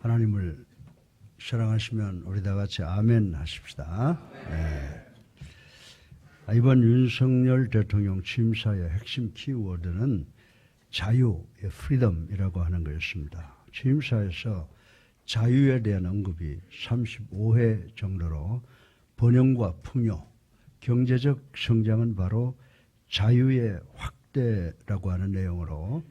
하나님을 사랑하시면 우리 다 같이 아멘 하십시다. 네. 이번 윤석열 대통령 취임사의 핵심 키워드는 자유, 프리덤이라고 하는 것이었습니다. 취임사에서 자유에 대한 언급이 35회 정도로 번영과 풍요, 경제적 성장은 바로 자유의 확대라고 하는 내용으로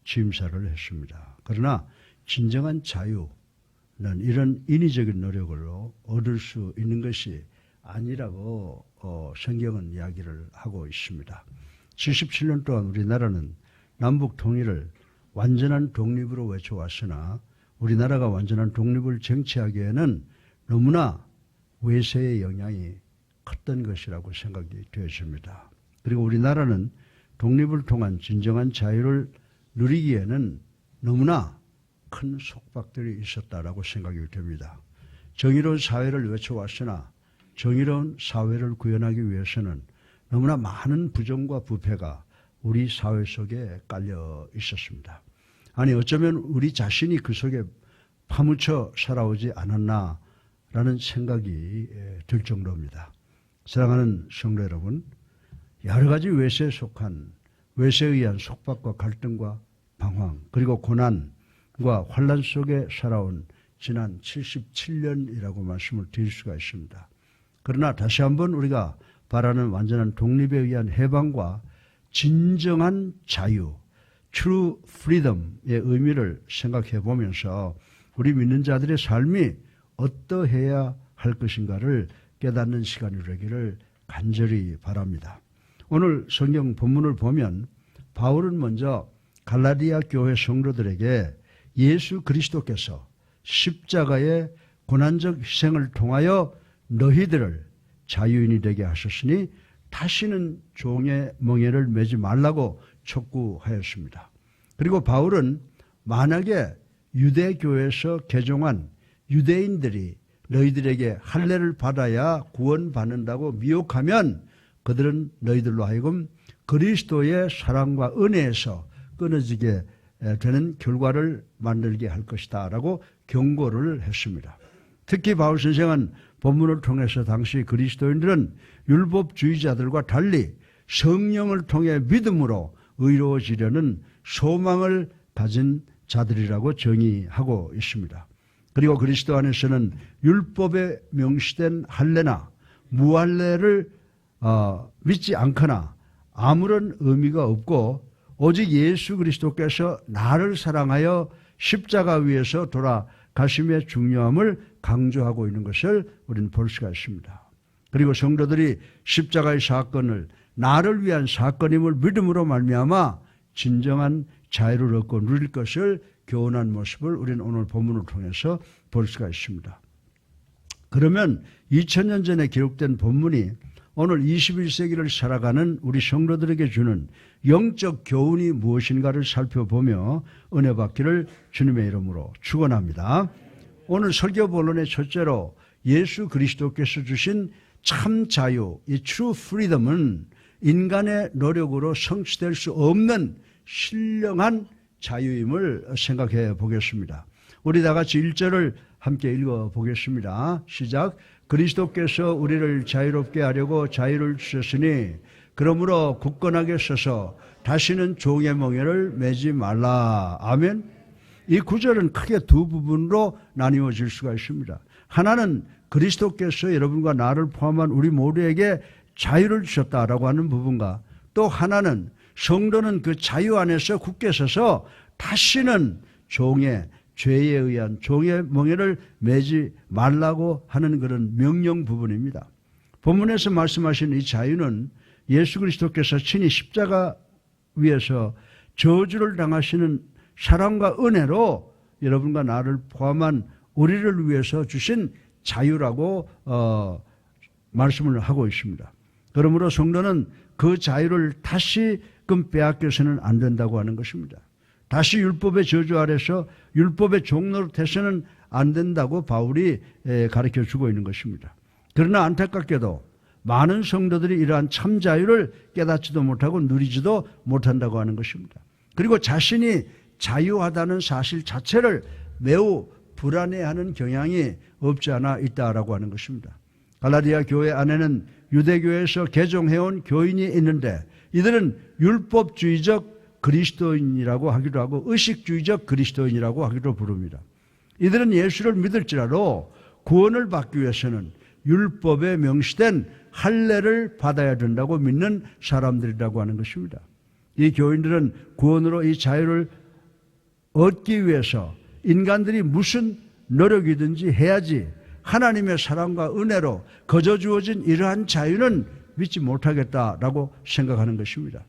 취임사를 했습니다. 그러나 진정한 자유는 이런 인위적인 노력으로 얻을 수 있는 것이 아니라고 성경은 이야기를 하고 있습니다. 77년 동안 우리나라는 남북 통일을 완전한 독립으로 외쳐왔으나 우리나라가 완전한 독립을 쟁취하기에는 너무나 외세의 영향이 컸던 것이라고 생각이 되었습니다. 그리고 우리나라는 독립을 통한 진정한 자유를 누리기에는 너무나 큰 속박들이 있었다라고 생각이 됩니다. 정의로운 사회를 외쳐왔으나 정의로운 사회를 구현하기 위해서는 너무나 많은 부정과 부패가 우리 사회 속에 깔려 있었습니다. 아니 어쩌면 우리 자신이 그 속에 파묻혀 살아오지 않았나라는 생각이 들 정도입니다. 사랑하는 성도 여러분, 여러 가지 외세에 속한 외세에 의한 속박과 갈등과 방황 그리고 고난과 환난 속에 살아온 지난 77년이라고 말씀을 드릴 수가 있습니다. 그러나 다시 한번 우리가 바라는 완전한 독립에 의한 해방과 진정한 자유, true freedom의 의미를 생각해 보면서 우리 믿는 자들의 삶이 어떠해야 할 것인가를 깨닫는 시간이 되기를 간절히 바랍니다. 오늘 성경 본문을 보면 바울은 먼저 갈라디아 교회 성도들에게 예수 그리스도께서 십자가의 고난적 희생을 통하여 너희들을 자유인이 되게 하셨으니 다시는 종의 멍에를 매지 말라고 촉구하였습니다. 그리고 바울은 만약에 유대교에서 개종한 유대인들이 너희들에게 할례를 받아야 구원받는다고 미혹하면 그들은 너희들로 하여금 그리스도의 사랑과 은혜에서 끊어지게 되는 결과를 만들게 할 것이다 라고 경고를 했습니다. 특히 바울 선생은 본문을 통해서 당시 그리스도인들은 율법주의자들과 달리 성령을 통해 믿음으로 의로워지려는 소망을 가진 자들이라고 정의하고 있습니다. 그리고 그리스도 안에서는 율법에 명시된 할례나 무할례를 믿지 않거나 아무런 의미가 없고 오직 예수 그리스도께서 나를 사랑하여 십자가 위에서 돌아가심의 중요함을 강조하고 있는 것을 우리는 볼 수가 있습니다. 그리고 성도들이 십자가의 사건을 나를 위한 사건임을 믿음으로 말미암아 진정한 자유를 얻고 누릴 것을 교훈한 모습을 우리는 오늘 본문을 통해서 볼 수가 있습니다. 그러면 2000년 전에 기록된 본문이 오늘 21세기를 살아가는 우리 성도들에게 주는 영적 교훈이 무엇인가를 살펴보며 은혜 받기를 주님의 이름으로 축원합니다. 오늘 설교 본론의 첫째로 예수 그리스도께서 주신 참 자유, 이 true freedom은 인간의 노력으로 성취될 수 없는 신령한 자유임을 생각해 보겠습니다. 우리 다 같이 1절을 함께 읽어 보겠습니다. 시작. 그리스도께서 우리를 자유롭게 하려고 자유를 주셨으니 그러므로 굳건하게 서서 다시는 종의 멍에를 매지 말라. 아멘. 이 구절은 크게 두 부분으로 나뉘어질 수가 있습니다. 하나는 그리스도께서 여러분과 나를 포함한 우리 모두에게 자유를 주셨다라고 하는 부분과 또 하나는 성도는 그 자유 안에서 굳게 서서 다시는 죄에 의한 종의 멍에를 매지 말라고 하는 그런 명령 부분입니다. 본문에서 말씀하신 이 자유는 예수 그리스도께서 친히 십자가 위에서 저주를 당하시는 사랑과 은혜로 여러분과 나를 포함한 우리를 위해서 주신 자유라고 말씀을 하고 있습니다. 그러므로 성도는 그 자유를 다시금 빼앗겨서는 안 된다고 하는 것입니다. 다시 율법의 저주 아래서 율법의 종로로 돼서는 안 된다고 바울이 가르쳐주고 있는 것입니다. 그러나 안타깝게도 많은 성도들이 이러한 참 자유를 깨닫지도 못하고 누리지도 못한다고 하는 것입니다. 그리고 자신이 자유하다는 사실 자체를 매우 불안해하는 경향이 없지 않아 있다라고 하는 것입니다. 갈라디아 교회 안에는 유대교에서 개종해온 교인이 있는데 이들은 율법주의적 그리스도인이라고 하기도 하고 의식주의적 그리스도인이라고 하기도 부릅니다. 이들은 예수를 믿을지라도 구원을 받기 위해서는 율법에 명시된 할례를 받아야 된다고 믿는 사람들이라고 하는 것입니다. 이 교인들은 구원으로 이 자유를 얻기 위해서 인간들이 무슨 노력이든지 해야지 하나님의 사랑과 은혜로 거저 주어진 이러한 자유는 믿지 못하겠다라고 생각하는 것입니다.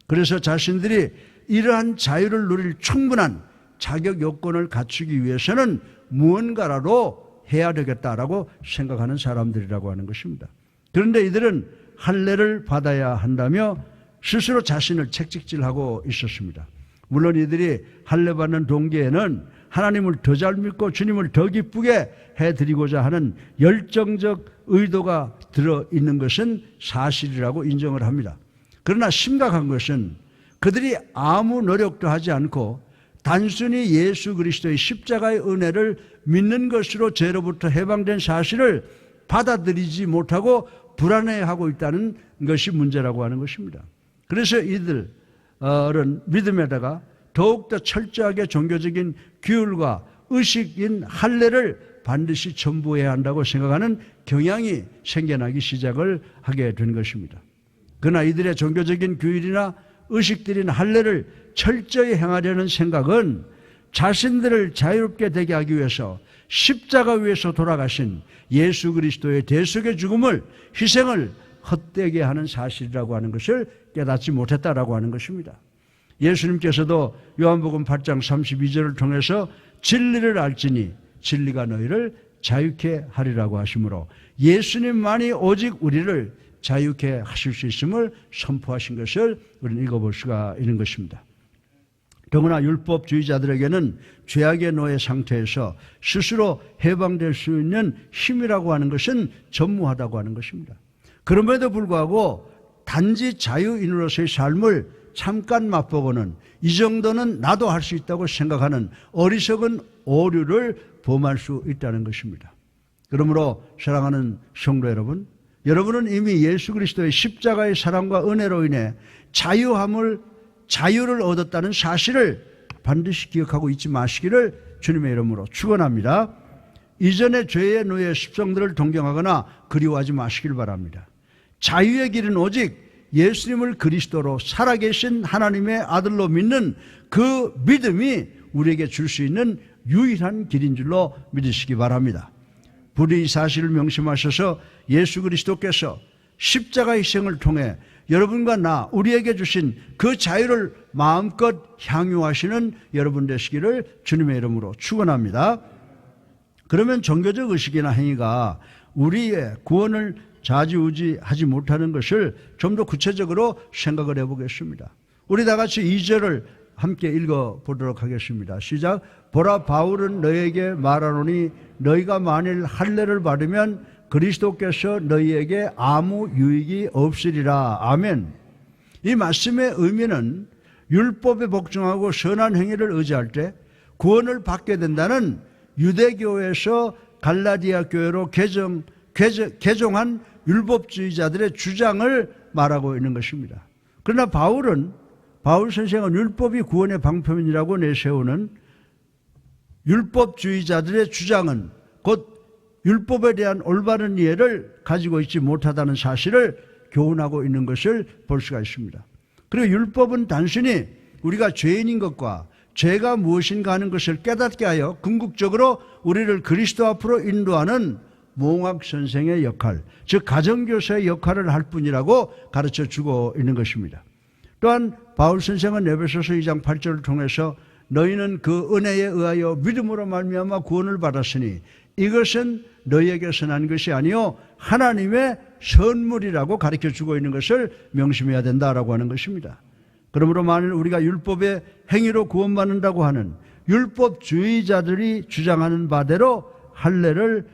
그래서 자신들이 이러한 자유를 누릴 충분한 자격 요건을 갖추기 위해서는 무언가라도 해야 되겠다라고 생각하는 사람들이라고 하는 것입니다. 그런데 이들은 할례를 받아야 한다며 스스로 자신을 책찍질하고 있었습니다. 물론 이들이 할례 받는 동기에는 하나님을 더 잘 믿고 주님을 더 기쁘게 해드리고자 하는 열정적 의도가 들어있는 것은 사실이라고 인정을 합니다. 그러나 심각한 것은 그들이 아무 노력도 하지 않고 단순히 예수 그리스도의 십자가의 은혜를 믿는 것으로 죄로부터 해방된 사실을 받아들이지 못하고 불안해하고 있다는 것이 문제라고 하는 것입니다. 그래서 이들은 믿음에다가 더욱더 철저하게 종교적인 규율과 의식인 할례를 반드시 전부해야 한다고 생각하는 경향이 생겨나기 시작을 하게 된 것입니다. 그러나 이들의 종교적인 규율이나 의식들인 할례를 철저히 행하려는 생각은 자신들을 자유롭게 되게 하기 위해서 십자가 위에서 돌아가신 예수 그리스도의 대속의 죽음을, 희생을 헛되게 하는 사실이라고 하는 것을 깨닫지 못했다라고 하는 것입니다. 예수님께서도 요한복음 8장 32절을 통해서 진리를 알지니 진리가 너희를 자유케 하리라고 하시므로 예수님만이 오직 우리를 자유케 하실 수 있음을 선포하신 것을 우리는 읽어볼 수가 있는 것입니다. 더구나 율법주의자들에게는 죄악의 노예 상태에서 스스로 해방될 수 있는 힘이라고 하는 것은 전무하다고 하는 것입니다. 그럼에도 불구하고 단지 자유인으로서의 삶을 잠깐 맛보고는 이 정도는 나도 할 수 있다고 생각하는 어리석은 오류를 범할 수 있다는 것입니다. 그러므로 사랑하는 성도 여러분, 여러분은 이미 예수 그리스도의 십자가의 사랑과 은혜로 인해 자유를 얻었다는 사실을 반드시 기억하고 잊지 마시기를 주님의 이름으로 축원합니다. 이전의 죄의 노예 습성들을 동경하거나 그리워하지 마시길 바랍니다. 자유의 길은 오직 예수님을 그리스도로 살아계신 하나님의 아들로 믿는 그 믿음이 우리에게 줄 수 있는 유일한 길인 줄로 믿으시기 바랍니다. 부디 이 사실을 명심하셔서 예수 그리스도께서 십자가 희생을 통해 여러분과 나, 우리에게 주신 그 자유를 마음껏 향유하시는 여러분 되시기를 주님의 이름으로 축원합니다. 그러면 종교적 의식이나 행위가 우리의 구원을 좌지우지하지 못하는 것을 좀 더 구체적으로 생각을 해보겠습니다. 우리 다 같이 2절을 함께 읽어보도록 하겠습니다. 시작. 보라, 바울은 너희에게 말하노니 너희가 만일 할례를 받으면 그리스도께서 너희에게 아무 유익이 없으리라. 아멘. 이 말씀의 의미는 율법에 복종하고 선한 행위를 의지할 때 구원을 받게 된다는 유대교에서 갈라디아 교회로 개종한 율법주의자들의 주장을 말하고 있는 것입니다. 그러나 바울 선생은 율법이 구원의 방편이라고 내세우는 율법주의자들의 주장은 곧 율법에 대한 올바른 이해를 가지고 있지 못하다는 사실을 교훈하고 있는 것을 볼 수가 있습니다. 그리고 율법은 단순히 우리가 죄인인 것과 죄가 무엇인가 하는 것을 깨닫게 하여 궁극적으로 우리를 그리스도 앞으로 인도하는 몽학 선생의 역할, 즉 가정교사의 역할을 할 뿐이라고 가르쳐주고 있는 것입니다. 또한 바울 선생은 에베소서 2장 8절을 통해서 너희는 그 은혜에 의하여 믿음으로 말미암아 구원을 받았으니 이것은 너희에게서 난 것이 아니요 하나님의 선물이라고 가르쳐주고 있는 것을 명심해야 된다라고 하는 것입니다. 그러므로 만일 우리가 율법의 행위로 구원받는다고 하는 율법주의자들이 주장하는 바대로 할례를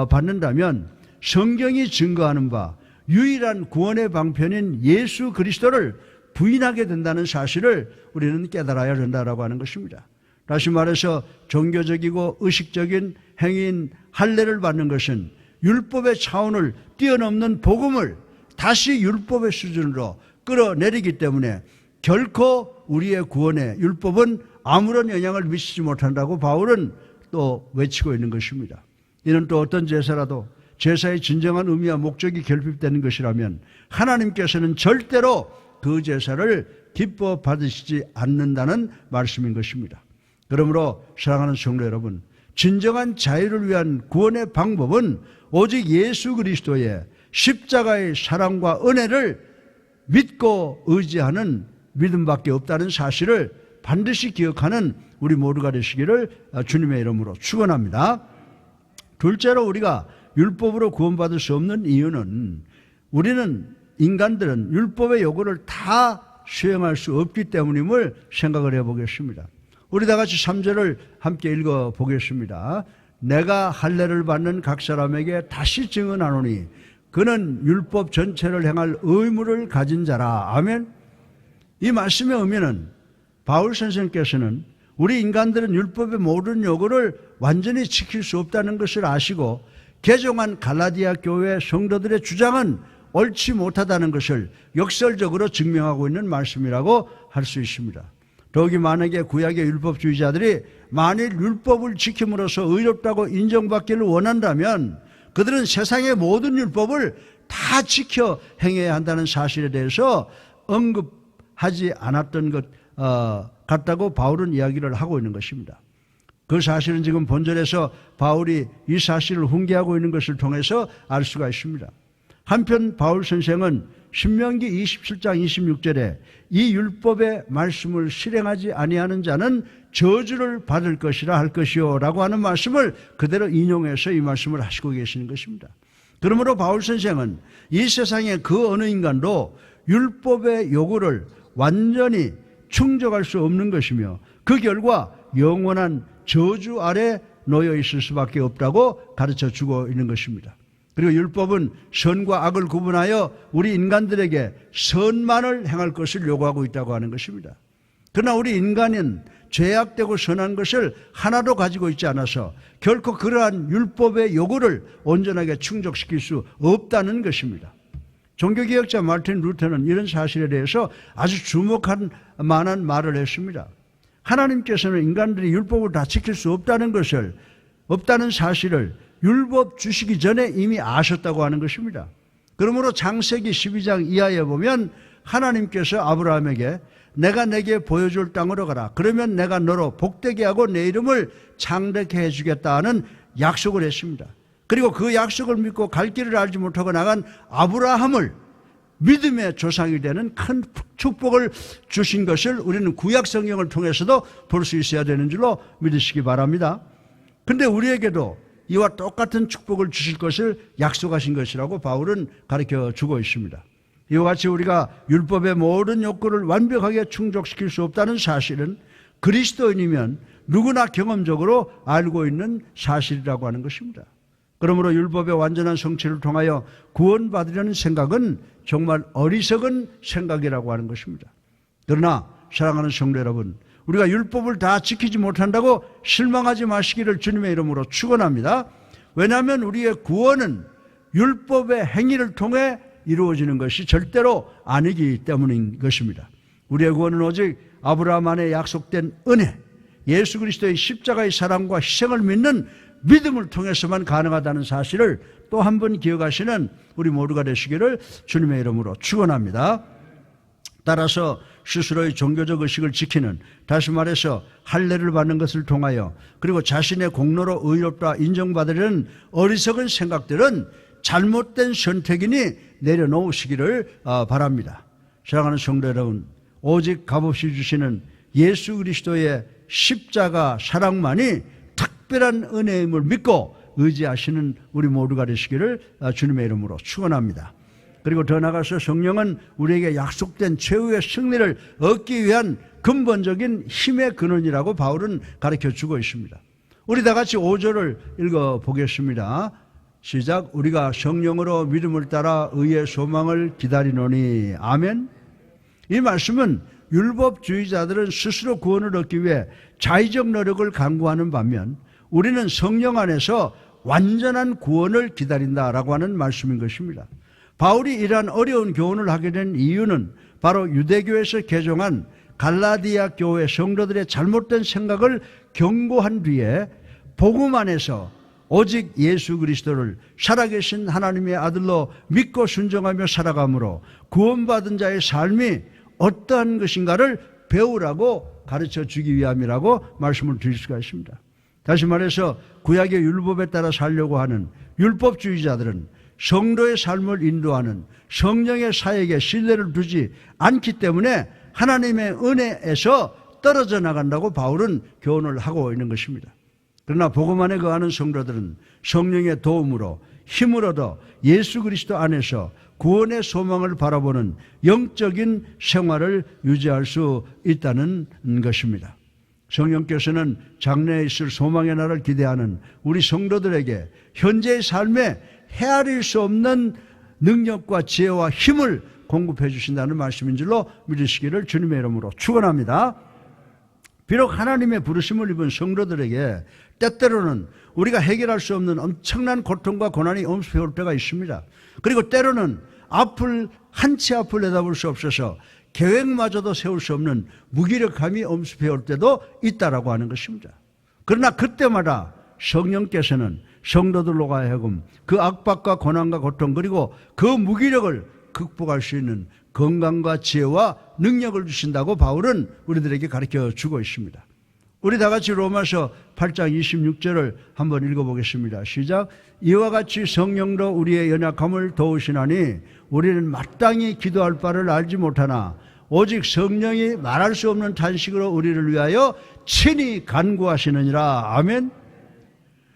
받는다면 성경이 증거하는 바 유일한 구원의 방편인 예수 그리스도를 부인하게 된다는 사실을 우리는 깨달아야 된다라고 하는 것입니다. 다시 말해서 종교적이고 의식적인 행위인 할례를 받는 것은 율법의 차원을 뛰어넘는 복음을 다시 율법의 수준으로 끌어내리기 때문에 결코 우리의 구원에 율법은 아무런 영향을 미치지 못한다고 바울은 또 외치고 있는 것입니다. 이는 또 어떤 제사라도 제사의 진정한 의미와 목적이 결핍되는 것이라면 하나님께서는 절대로 그 제사를 기뻐 받으시지 않는다는 말씀인 것입니다. 그러므로 사랑하는 성도 여러분, 진정한 자유를 위한 구원의 방법은 오직 예수 그리스도의 십자가의 사랑과 은혜를 믿고 의지하는 믿음밖에 없다는 사실을 반드시 기억하는 우리 모두가 되시기를 주님의 이름으로 축원합니다. 둘째로 우리가 율법으로 구원받을 수 없는 이유는 우리는 인간들은 율법의 요구를 다 수행할 수 없기 때문임을 생각을 해보겠습니다. 우리 다 같이 3절을 함께 읽어보겠습니다. 내가 할례를 받는 각 사람에게 다시 증언하노니 그는 율법 전체를 행할 의무를 가진 자라. 아멘. 이 말씀의 의미는 바울 선생님께서는 우리 인간들은 율법의 모든 요구를 완전히 지킬 수 없다는 것을 아시고 개종한 갈라디아 교회 성도들의 주장은 옳지 못하다는 것을 역설적으로 증명하고 있는 말씀이라고 할 수 있습니다. 더욱이 만약에 구약의 율법주의자들이 만일 율법을 지킴으로써 의롭다고 인정받기를 원한다면 그들은 세상의 모든 율법을 다 지켜 행해야 한다는 사실에 대해서 언급하지 않았던 것 같다고 바울은 이야기를 하고 있는 것입니다. 그 사실은 지금 본절에서 바울이 이 사실을 훈계하고 있는 것을 통해서 알 수가 있습니다. 한편 바울 선생은 신명기 27장 26절에 이 율법의 말씀을 실행하지 아니하는 자는 저주를 받을 것이라 할 것이요 라고 하는 말씀을 그대로 인용해서 이 말씀을 하시고 계시는 것입니다. 그러므로 바울 선생은 이 세상의 그 어느 인간도 율법의 요구를 완전히 충족할 수 없는 것이며 그 결과 영원한 저주 아래 놓여 있을 수밖에 없다고 가르쳐 주고 있는 것입니다. 그리고 율법은 선과 악을 구분하여 우리 인간들에게 선만을 행할 것을 요구하고 있다고 하는 것입니다. 그러나 우리 인간은 죄악되고 선한 것을 하나도 가지고 있지 않아서 결코 그러한 율법의 요구를 온전하게 충족시킬 수 없다는 것입니다. 종교개혁자 마르틴 루터는 이런 사실에 대해서 아주 주목할 만한 말을 했습니다. 하나님께서는 인간들이 율법을 다 지킬 수 없다는 사실을 율법 주시기 전에 이미 아셨다고 하는 것입니다. 그러므로 창세기 12장 이하에 보면 하나님께서 아브라함에게 내가 내게 보여줄 땅으로 가라. 그러면 내가 너로 복되게 하고 내 이름을 창대케 해주겠다 하는 약속을 했습니다. 그리고 그 약속을 믿고 갈 길을 알지 못하고 나간 아브라함을 믿음의 조상이 되는 큰 축복을 주신 것을 우리는 구약 성경을 통해서도 볼 수 있어야 되는 줄로 믿으시기 바랍니다. 그런데 우리에게도 이와 똑같은 축복을 주실 것을 약속하신 것이라고 바울은 가르쳐 주고 있습니다. 이와 같이 우리가 율법의 모든 욕구를 완벽하게 충족시킬 수 없다는 사실은 그리스도인이면 누구나 경험적으로 알고 있는 사실이라고 하는 것입니다. 그러므로 율법의 완전한 성취를 통하여 구원받으려는 생각은 정말 어리석은 생각이라고 하는 것입니다. 그러나 사랑하는 성도 여러분, 우리가 율법을 다 지키지 못한다고 실망하지 마시기를 주님의 이름으로 축원합니다. 왜냐하면 우리의 구원은 율법의 행위를 통해 이루어지는 것이 절대로 아니기 때문인 것입니다. 우리의 구원은 오직 아브라함 안에 약속된 은혜, 예수 그리스도의 십자가의 사랑과 희생을 믿는 믿음을 통해서만 가능하다는 사실을 또 한 번 기억하시는 우리 모두가 되시기를 주님의 이름으로 축원합니다. 따라서 스스로의 종교적 의식을 지키는, 다시 말해서 할례를 받는 것을 통하여 그리고 자신의 공로로 의롭다 인정받으려는 어리석은 생각들은 잘못된 선택이니 내려놓으시기를 바랍니다. 사랑하는 성도 여러분, 오직 값없이 주시는 예수 그리스도의 십자가 사랑만이 특별한 은혜임을 믿고 의지하시는 우리 모두가 되시기를 주님의 이름으로 축원합니다. 그리고 더 나아가서 성령은 우리에게 약속된 최후의 승리를 얻기 위한 근본적인 힘의 근원이라고 바울은 가르쳐주고 있습니다. 우리 다 같이 5절을 읽어보겠습니다. 시작. 우리가 성령으로 믿음을 따라 의의 소망을 기다리노니. 아멘. 이 말씀은 율법주의자들은 스스로 구원을 얻기 위해 자의적 노력을 강구하는 반면 우리는 성령 안에서 완전한 구원을 기다린다라고 하는 말씀인 것입니다. 바울이 이러한 어려운 교훈을 하게 된 이유는 바로 유대교에서 개종한 갈라디아 교회 성도들의 잘못된 생각을 경고한 뒤에 복음 안에서 오직 예수 그리스도를 살아계신 하나님의 아들로 믿고 순종하며 살아감으로 구원받은 자의 삶이 어떠한 것인가를 배우라고 가르쳐 주기 위함이라고 말씀을 드릴 수가 있습니다. 다시 말해서 구약의 율법에 따라 살려고 하는 율법주의자들은 성도의 삶을 인도하는 성령의 사역에 신뢰를 두지 않기 때문에 하나님의 은혜에서 떨어져 나간다고 바울은 교훈을 하고 있는 것입니다. 그러나 복음 안에 거하는 성도들은 성령의 도움으로 힘을 얻어 예수 그리스도 안에서 구원의 소망을 바라보는 영적인 생활을 유지할 수 있다는 것입니다. 성령께서는 장래에 있을 소망의 날을 기대하는 우리 성도들에게 현재의 삶에 헤아릴 수 없는 능력과 지혜와 힘을 공급해 주신다는 말씀인 줄로 믿으시기를 주님의 이름으로 축원합니다. 비록 하나님의 부르심을 입은 성도들에게 때때로는 우리가 해결할 수 없는 엄청난 고통과 고난이 엄습해 올 때가 있습니다. 그리고 때로는 한치 앞을 내다볼 수 없어서 계획마저도 세울 수 없는 무기력함이 엄습해 올 때도 있다라고 하는 것입니다. 그러나 그때마다 성령께서는 성도들로 하여금 그 압박과 고난과 고통 그리고 그 무기력을 극복할 수 있는 건강과 지혜와 능력을 주신다고 바울은 우리들에게 가르쳐 주고 있습니다. 우리 다 같이 로마서 8장 26절을 한번 읽어보겠습니다. 시작. 이와 같이 성령도 우리의 연약함을 도우시나니 우리는 마땅히 기도할 바를 알지 못하나 오직 성령이 말할 수 없는 탄식으로 우리를 위하여 친히 간구하시느니라. 아멘.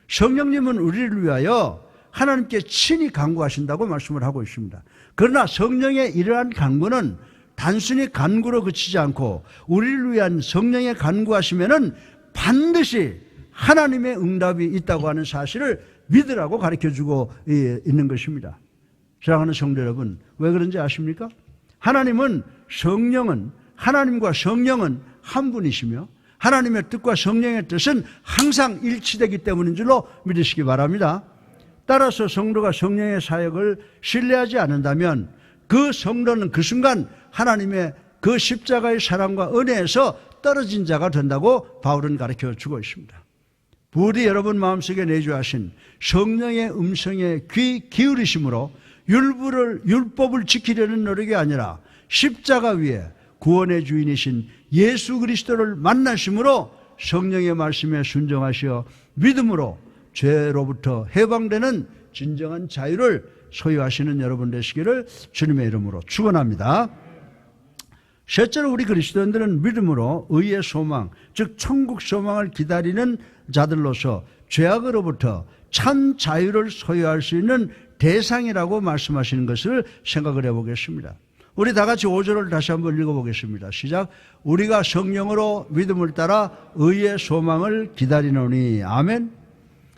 성령님은 우리를 위하여 하나님께 친히 간구하신다고 말씀을 하고 있습니다. 그러나 성령의 이러한 간구는 단순히 간구로 그치지 않고 우리를 위한 성령의 간구하시면은 반드시 하나님의 응답이 있다고 하는 사실을 믿으라고 가르쳐주고 있는 것입니다. 사랑하는 성도 여러분, 왜 그런지 아십니까? 하나님과 성령은 한 분이시며 하나님의 뜻과 성령의 뜻은 항상 일치되기 때문인 줄로 믿으시기 바랍니다. 따라서 성도가 성령의 사역을 신뢰하지 않는다면 그 성도는 그 순간 하나님의 그 십자가의 사랑과 은혜에서 떨어진 자가 된다고 바울은 가르쳐 주고 있습니다. 부디 여러분 마음속에 내주하신 성령의 음성에 귀 기울이심으로 율법을 지키려는 노력이 아니라 십자가 위에 구원의 주인이신 예수 그리스도를 만나심으로 성령의 말씀에 순종하시어 믿음으로 죄로부터 해방되는 진정한 자유를 소유하시는 여러분 되시기를 주님의 이름으로 축원합니다. 셋째로 우리 그리스도인들은 믿음으로 의의 소망, 즉 천국 소망을 기다리는 자들로서 죄악으로부터 참 자유를 소유할 수 있는 대상이라고 말씀하시는 것을 생각을 해보겠습니다. 우리 다 같이 5절을 다시 한번 읽어보겠습니다. 시작. 우리가 성령으로 믿음을 따라 의의 소망을 기다리노니. 아멘.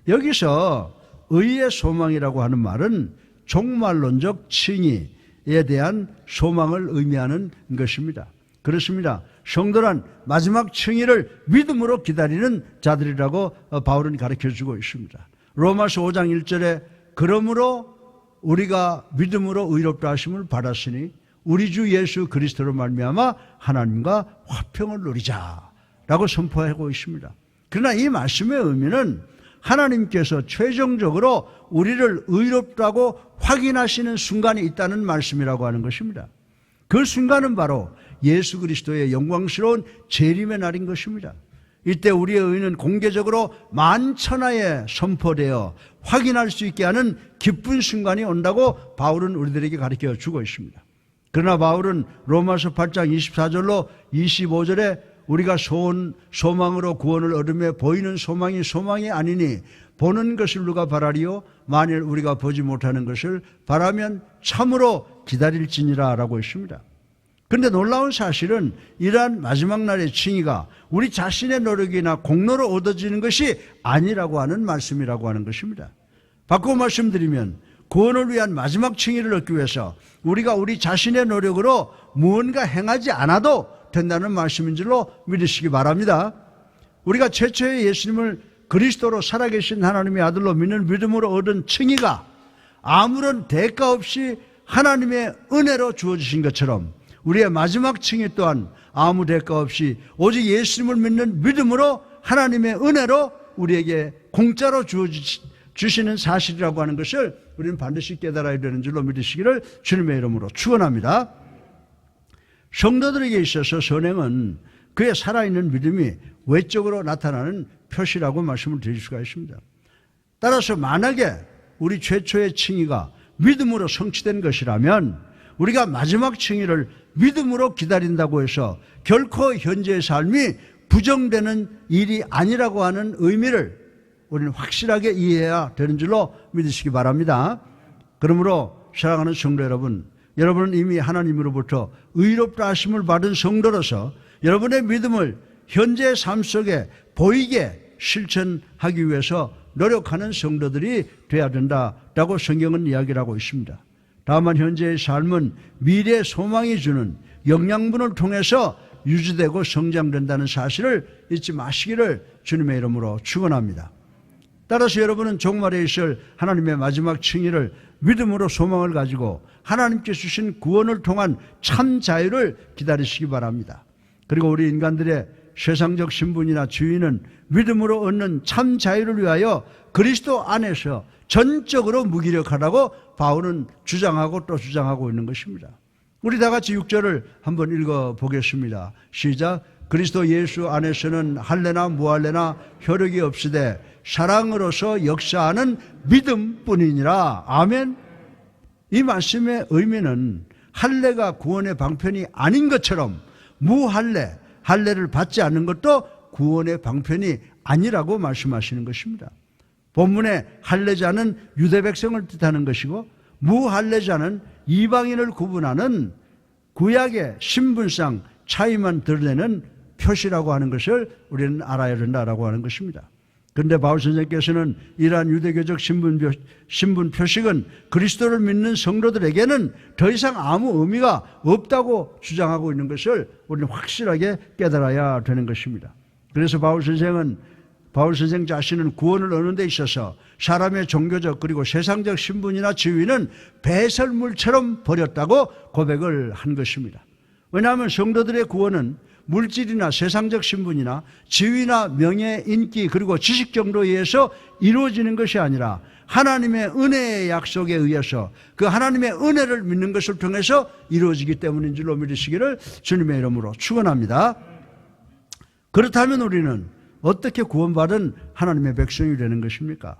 여기서 의의 소망이라고 하는 말은 종말론적 칭의에 대한 소망을 의미하는 것입니다. 그렇습니다. 성도란 마지막 칭의를 믿음으로 기다리는 자들이라고 바울은 가르쳐주고 있습니다. 로마서 5장 1절에 그러므로 우리가 믿음으로 의롭다 하심을 받았으니 우리 주 예수 그리스도로 말미암아 하나님과 화평을 누리자라고 선포하고 있습니다. 그러나 이 말씀의 의미는 하나님께서 최종적으로 우리를 의롭다고 확인하시는 순간이 있다는 말씀이라고 하는 것입니다. 그 순간은 바로 예수 그리스도의 영광스러운 재림의 날인 것입니다. 이때 우리의 의는 공개적으로 만천하에 선포되어 확인할 수 있게 하는 기쁜 순간이 온다고 바울은 우리들에게 가르쳐 주고 있습니다. 그러나 바울은 로마서 8장 24절로 25절에 우리가 소망으로 구원을 얻으며 보이는 소망이 아니니 보는 것을 누가 바라리요? 만일 우리가 보지 못하는 것을 바라면 참으로 기다릴지니라 라고 했습니다. 그런데 놀라운 사실은 이러한 마지막 날의 칭의가 우리 자신의 노력이나 공로로 얻어지는 것이 아니라고 하는 말씀이라고 하는 것입니다. 바꾸어 말씀드리면 구원을 위한 마지막 칭의를 얻기 위해서 우리가 우리 자신의 노력으로 무언가 행하지 않아도 된다는 말씀인 줄로 믿으시기 바랍니다. 우리가 최초의 예수님을 그리스도로 살아계신 하나님의 아들로 믿는 믿음으로 얻은 칭의가 아무런 대가 없이 하나님의 은혜로 주어지신 것처럼 우리의 마지막 칭의 또한 아무 대가 없이 오직 예수님을 믿는 믿음으로 하나님의 은혜로 우리에게 공짜로 주시는 사실이라고 하는 것을 우리는 반드시 깨달아야 되는 줄로 믿으시기를 주님의 이름으로 축원합니다. 성도들에게 있어서 선행은 그의 살아있는 믿음이 외적으로 나타나는 표시라고 말씀을 드릴 수가 있습니다. 따라서 만약에 우리 최초의 칭의가 믿음으로 성취된 것이라면 우리가 마지막 칭의를 믿음으로 기다린다고 해서 결코 현재의 삶이 부정되는 일이 아니라고 하는 의미를 우리는 확실하게 이해해야 되는 줄로 믿으시기 바랍니다. 그러므로 사랑하는 성도 여러분, 여러분은 이미 하나님으로부터 의롭다 하심을 받은 성도로서 여러분의 믿음을 현재의 삶 속에 보이게 실천하기 위해서 노력하는 성도들이 되어야 된다라고 성경은 이야기를 하고 있습니다. 다만 현재의 삶은 미래의 소망이 주는 영양분을 통해서 유지되고 성장된다는 사실을 잊지 마시기를 주님의 이름으로 축원합니다. 따라서 여러분은 종말에 있을 하나님의 마지막 칭의를 믿음으로 소망을 가지고 하나님께 주신 구원을 통한 참 자유를 기다리시기 바랍니다. 그리고 우리 인간들의 세상적 신분이나 지위는 믿음으로 얻는 참 자유를 위하여 그리스도 안에서 전적으로 무기력하다고 바울은 주장하고 또 주장하고 있는 것입니다. 우리 다 같이 6절을 한번 읽어보겠습니다. 시작. 그리스도 예수 안에서는 할례나 무할례나 효력이 없으되 사랑으로서 역사하는 믿음뿐이니라. 아멘. 이 말씀의 의미는 할례가 구원의 방편이 아닌 것처럼 무할례, 할례를 받지 않는 것도 구원의 방편이 아니라고 말씀하시는 것입니다. 본문의 할례자는 유대 백성을 뜻하는 것이고 무할례자는 이방인을 구분하는 구약의 신분상 차이만 드러내는 표시라고 하는 것을 우리는 알아야 된다라고 하는 것입니다. 그런데 바울 선생께서는 이러한 유대교적 신분 표식은 그리스도를 믿는 성도들에게는 더 이상 아무 의미가 없다고 주장하고 있는 것을 우리는 확실하게 깨달아야 되는 것입니다. 그래서 바울 선생 자신은 구원을 얻는 데 있어서 사람의 종교적 그리고 세상적 신분이나 지위는 배설물처럼 버렸다고 고백을 한 것입니다. 왜냐하면 성도들의 구원은 물질이나 세상적 신분이나 지위나 명예, 인기 그리고 지식 정도에 의해서 이루어지는 것이 아니라 하나님의 은혜의 약속에 의해서 그 하나님의 은혜를 믿는 것을 통해서 이루어지기 때문인 줄로 믿으시기를 주님의 이름으로 축원합니다. 그렇다면 우리는 어떻게 구원받은 하나님의 백성이 되는 것입니까?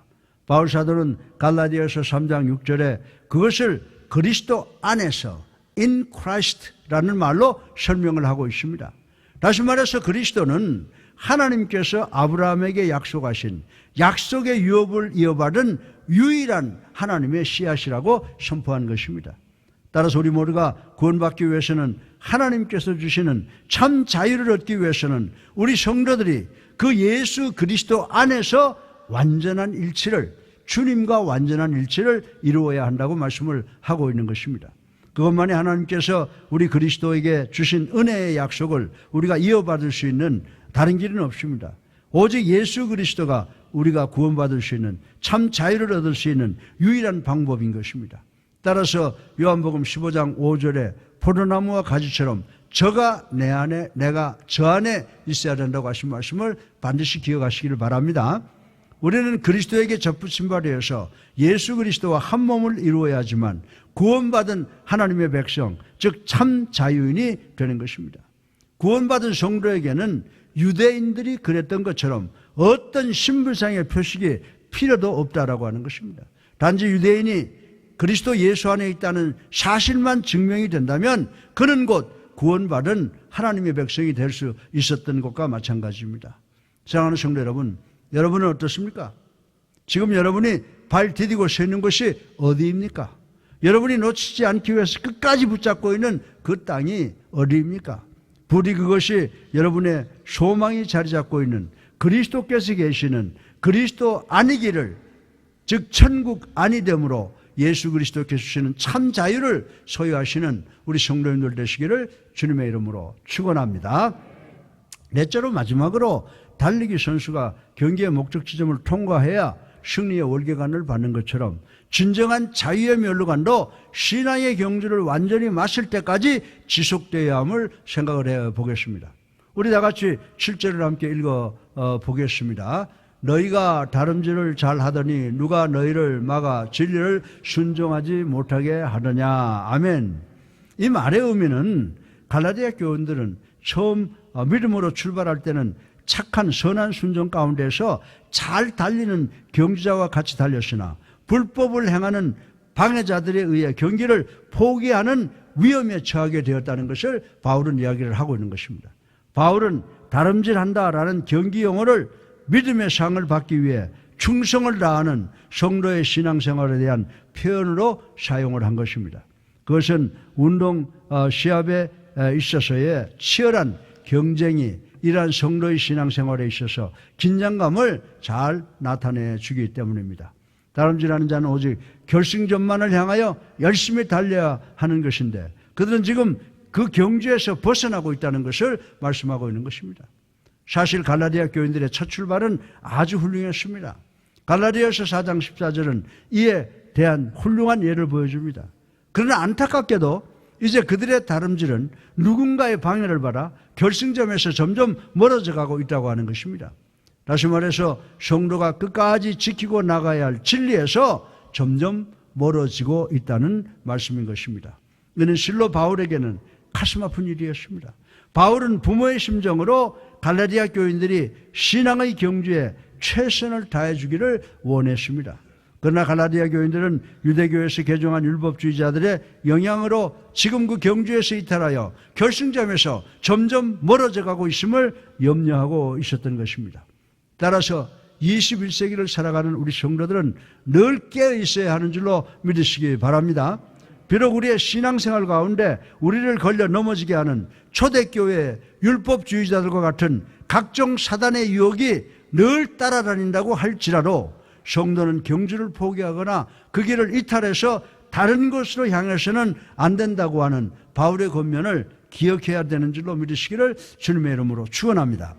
바울 사도는 갈라디아서 3장 6절에 그것을 그리스도 안에서 in Christ라는 말로 설명을 하고 있습니다. 다시 말해서 그리스도는 하나님께서 아브라함에게 약속하신 약속의 유업을 이어받은 유일한 하나님의 씨앗이라고 선포한 것입니다. 따라서 우리 모두가 구원받기 위해서는 하나님께서 주시는 참 자유를 얻기 위해서는 우리 성도들이 그 예수 그리스도 안에서 완전한 일치를, 주님과 완전한 일치를 이루어야 한다고 말씀을 하고 있는 것입니다. 그것만이 하나님께서 우리 그리스도에게 주신 은혜의 약속을 우리가 이어받을 수 있는 다른 길은 없습니다. 오직 예수 그리스도가 우리가 구원받을 수 있는 참 자유를 얻을 수 있는 유일한 방법인 것입니다. 따라서 요한복음 15장 5절에 포도나무와 가지처럼 저가 내 안에 내가 저 안에 있어야 된다고 하신 말씀을 반드시 기억하시기를 바랍니다. 우리는 그리스도에게 접붙임 바 되어서 예수 그리스도와 한 몸을 이루어야 하지만 구원받은 하나님의 백성, 즉 참 자유인이 되는 것입니다. 구원받은 성도에게는 유대인들이 그랬던 것처럼 어떤 신분상의 표식이 필요도 없다라고 하는 것입니다. 단지 유대인이 그리스도 예수 안에 있다는 사실만 증명이 된다면 그는 곧 구원받은 하나님의 백성이 될 수 있었던 것과 마찬가지입니다. 사랑하는 성도 여러분, 여러분은 어떻습니까? 지금 여러분이 발 디디고 서 있는 곳이 어디입니까? 여러분이 놓치지 않기 위해서 끝까지 붙잡고 있는 그 땅이 어디입니까? 부디 그것이 여러분의 소망이 자리 잡고 있는 그리스도께서 계시는 그리스도 안이기를, 즉 천국 안이 됨으로 예수 그리스도께서 주시는 참 자유를 소유하시는 우리 성도님들 되시기를 주님의 이름으로 축원합니다. 넷째로 마지막으로 달리기 선수가 경기의 목적 지점을 통과해야 승리의 월계관을 받는 것처럼 진정한 자유의 면류관도 신앙의 경주를 완전히 마실 때까지 지속되어야 함을 생각을 해보겠습니다. 우리 다 같이 7절을 함께 읽어 보겠습니다. 너희가 다름질을 잘하더니 누가 너희를 막아 진리를 순종하지 못하게 하느냐. 아멘. 이 말의 의미는 갈라디아 교인들은 처음 믿음으로 출발할 때는 착한 선한 순종 가운데서 잘 달리는 경주자와 같이 달렸으나 불법을 행하는 방해자들에 의해 경기를 포기하는 위험에 처하게 되었다는 것을 바울은 이야기를 하고 있는 것입니다. 바울은 다름질한다라는 경기 용어를 믿음의 상을 받기 위해 충성을 다하는 성도의 신앙생활에 대한 표현으로 사용을 한 것입니다. 그것은 운동 시합에 있어서의 치열한 경쟁이 이러한 성도의 신앙생활에 있어서 긴장감을 잘 나타내 주기 때문입니다. 다름질하는 자는 오직 결승전만을 향하여 열심히 달려야 하는 것인데 그들은 지금 그 경주에서 벗어나고 있다는 것을 말씀하고 있는 것입니다. 사실 갈라디아 교인들의 첫 출발은 아주 훌륭했습니다. 갈라디아서 4장 14절은 이에 대한 훌륭한 예를 보여줍니다. 그러나 안타깝게도 이제 그들의 다름질은 누군가의 방해를 받아 결승점에서 점점 멀어져 가고 있다고 하는 것입니다. 다시 말해서 성도가 끝까지 지키고 나가야 할 진리에서 점점 멀어지고 있다는 말씀인 것입니다. 이는 실로 바울에게는 가슴 아픈 일이었습니다. 바울은 부모의 심정으로 갈라디아 교인들이 신앙의 경주에 최선을 다해 주기를 원했습니다. 그러나 갈라디아 교인들은 유대교에서 개종한 율법주의자들의 영향으로 지금 그 경주에서 이탈하여 결승점에서 점점 멀어져 가고 있음을 염려하고 있었던 것입니다. 따라서 21세기를 살아가는 우리 성도들은 늘 깨어 있어야 하는 줄로 믿으시기 바랍니다. 비록 우리의 신앙생활 가운데 우리를 걸려 넘어지게 하는 초대교회 율법주의자들과 같은 각종 사단의 유혹이 늘 따라다닌다고 할지라도 성도는 경주를 포기하거나 그 길을 이탈해서 다른 곳으로 향해서는 안 된다고 하는 바울의 권면을 기억해야 되는 줄로 믿으시기를 주님의 이름으로 축원합니다.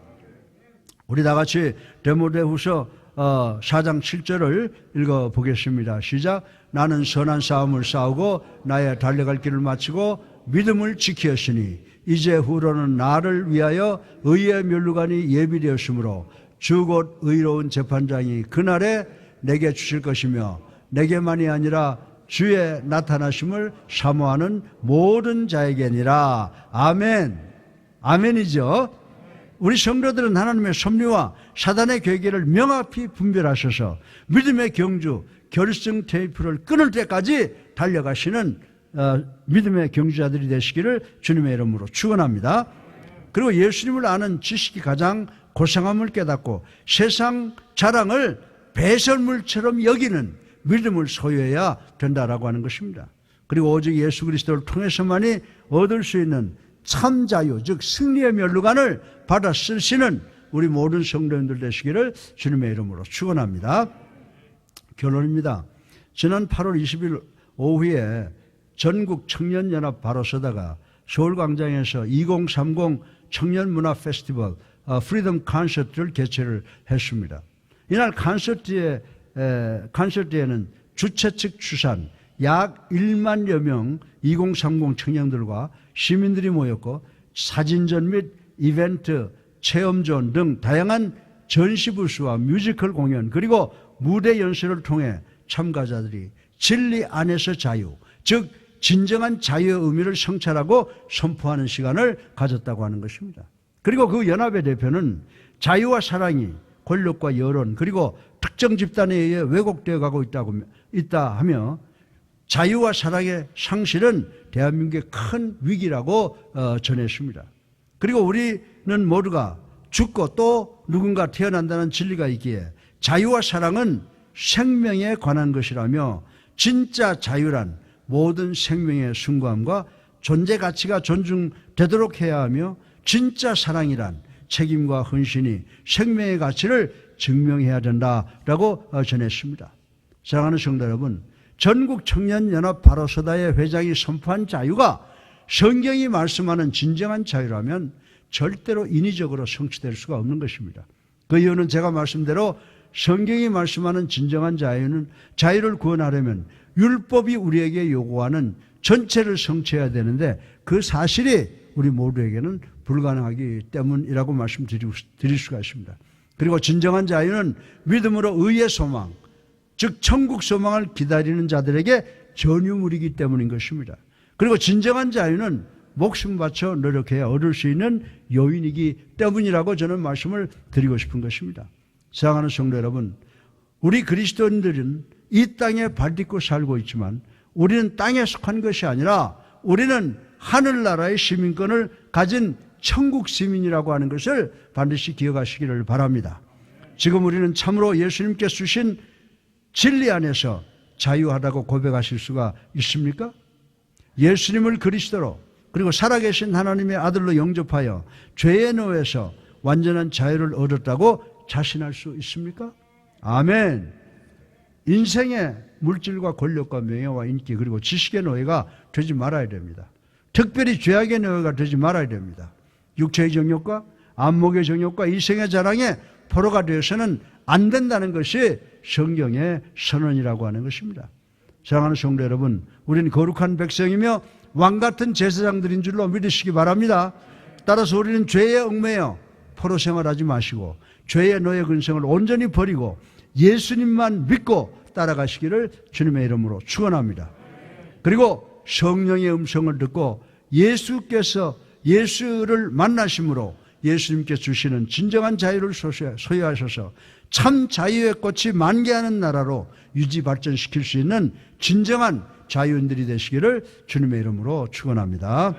우리 다 같이 데모데후서 4장 7절을 읽어보겠습니다. 시작. 나는 선한 싸움을 싸우고 나의 달려갈 길을 마치고 믿음을 지켰으니 이제 후로는 나를 위하여 의의 면류관이 예비되었으므로 주 곧 의로운 재판장이 그날에 내게 주실 것이며 내게만이 아니라 주의 나타나심을 사모하는 모든 자에게니라. 아멘. 아멘이죠. 우리 성도들은 하나님의 섭리와 사단의 괴계를 명확히 분별하셔서 믿음의 경주 결승 테이프를 끊을 때까지 달려가시는 믿음의 경주자들이 되시기를 주님의 이름으로 축원합니다. 그리고 예수님을 아는 지식이 가장 고상함을 깨닫고 세상 자랑을 배설물처럼 여기는 믿음을 소유해야 된다라고 하는 것입니다. 그리고 오직 예수 그리스도를 통해서만이 얻을 수 있는 참 자유, 즉 승리의 면류관을 받아 쓰시는 우리 모든 성도님들 되시기를 주님의 이름으로 축원합니다. 결론입니다. 지난 8월 20일 오후에 전국 청년연합 바로서다가 서울광장에서 2030 청년문화 페스티벌 프리덤 콘서트를 개최를 했습니다. 이날 콘서트에는 주최 측 추산 약 1만여 명 2030 청년들과 시민들이 모였고 사진전 및 이벤트, 체험존 등 다양한 전시 부스와 뮤지컬 공연 그리고 무대 연설을 통해 참가자들이 진리 안에서 자유, 즉 진정한 자유의 의미를 성찰하고 선포하는 시간을 가졌다고 하는 것입니다. 그리고 그 연합의 대표는 자유와 사랑이 권력과 여론 그리고 특정 집단에 의해 왜곡되어 가고 있다 하며 자유와 사랑의 상실은 대한민국의 큰 위기라고 전했습니다. 그리고 우리는 모두가 죽고 또 누군가 태어난다는 진리가 있기에 자유와 사랑은 생명에 관한 것이라며 진짜 자유란 모든 생명의 숭고함과 존재 가치가 존중되도록 해야 하며 진짜 사랑이란 책임과 헌신이 생명의 가치를 증명해야 된다라고 전했습니다. 사랑하는 성도 여러분, 전국청년연합 바로서다의 회장이 선포한 자유가 성경이 말씀하는 진정한 자유라면 절대로 인위적으로 성취될 수가 없는 것입니다. 그 이유는 제가 말씀대로 성경이 말씀하는 진정한 자유를 구원하려면 율법이 우리에게 요구하는 전체를 성취해야 되는데 그 사실이 우리 모두에게는 불가능하기 때문이라고 말씀드릴 수가 있습니다. 그리고 진정한 자유는 믿음으로 의의 소망, 즉 천국 소망을 기다리는 자들에게 전유물이기 때문인 것입니다. 그리고 진정한 자유는 목숨 바쳐 노력해야 얻을 수 있는 요인이기 때문이라고 저는 말씀을 드리고 싶은 것입니다. 사랑하는 성도 여러분, 우리 그리스도인들은 이 땅에 발 딛고 살고 있지만 우리는 땅에 속한 것이 아니라 우리는 하늘나라의 시민권을 가진 천국 시민이라고 하는 것을 반드시 기억하시기를 바랍니다. 지금 우리는 참으로 예수님께서 주신 진리 안에서 자유하다고 고백하실 수가 있습니까? 예수님을 그리스도로 그리고 살아계신 하나님의 아들로 영접하여 죄의 노예에서 완전한 자유를 얻었다고 자신할 수 있습니까? 아멘. 인생의 물질과 권력과 명예와 인기 그리고 지식의 노예가 되지 말아야 됩니다. 특별히 죄악의 노예가 되지 말아야 됩니다. 육체의 정욕과 안목의 정욕과 이생의 자랑에 포로가 되어서는 안 된다는 것이 성경의 선언이라고 하는 것입니다. 사랑하는 성도 여러분, 우리는 거룩한 백성이며 왕같은 제사장들인 줄로 믿으시기 바랍니다. 따라서 우리는 죄에 얽매여 포로 생활하지 마시고 죄의 노예 근성을 온전히 버리고 예수님만 믿고 따라가시기를 주님의 이름으로 축원합니다. 그리고 성령의 음성을 듣고 예수를 만나심으로 예수님께서 주시는 진정한 자유를 소유하셔서 참 자유의 꽃이 만개하는 나라로 유지 발전시킬 수 있는 진정한 자유인들이 되시기를 주님의 이름으로 축원합니다.